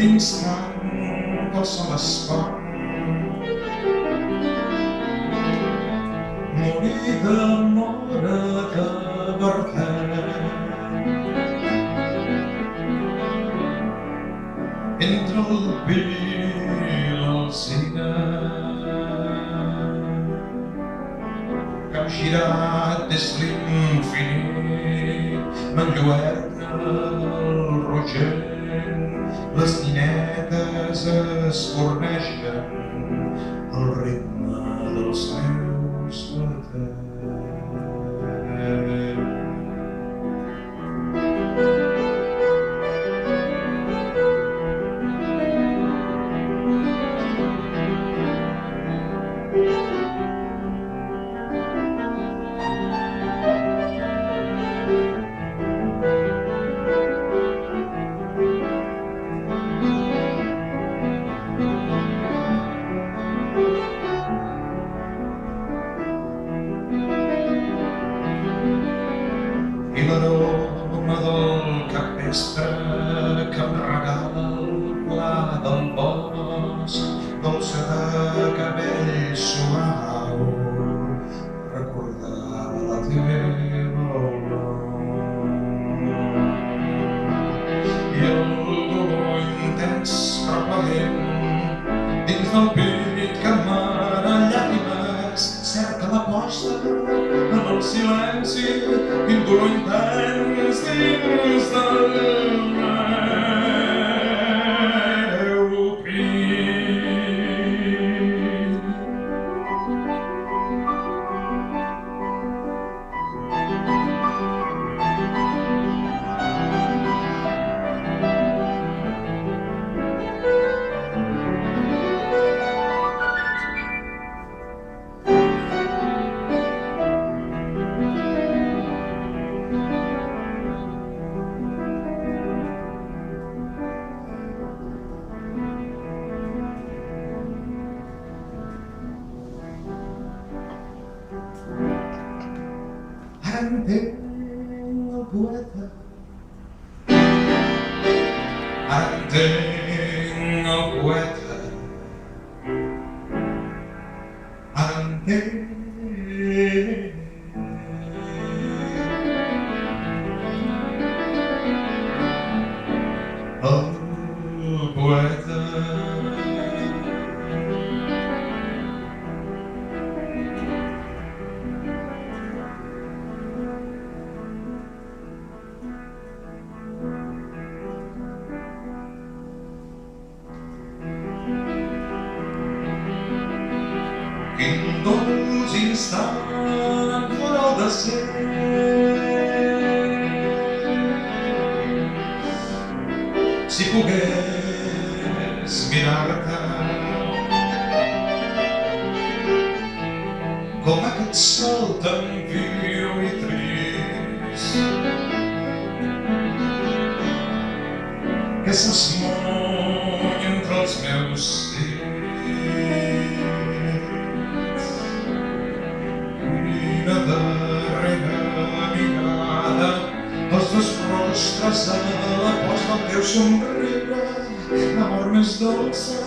instant que el sol es pon, morir d'amor de veritat. Entre el vi i l'alzina que hem girat des l'infinit, m'enlluerna el rogent, les ninetes es fornegen al ritme dels meus batets. I l'aroma del capvespre que em regala el pla del bosc, dolça de cabell suau, recordava la teva olor. I el dolor intens repel·lent dins del pit que emana llàgrimes cerca la posta en el silenci d'un dolor intens dins del meu pit. Ara entenc el poeta, ara entenc el poeta, ara entenc el poeta. Quin dolç instant fora el desert, si pogués mirar-te com aquest sol tan viu i trist que s'esmuny entre els meus dits. Quina darrera mirada, els dos rostres a la posta del teu somriure, l'amor més dolça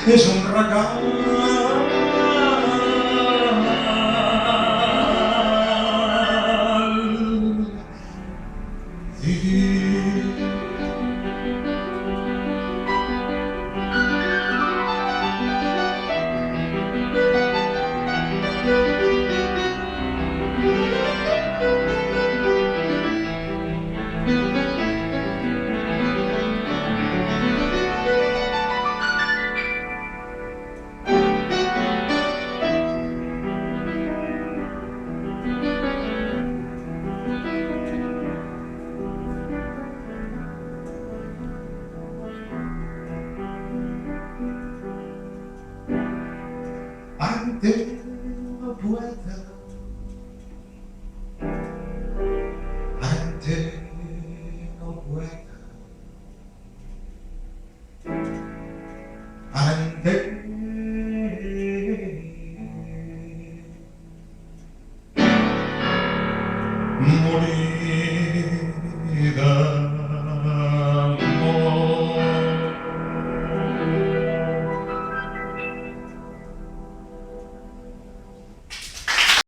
és un regal. Entenc el poeta, entenc el poeta, entenc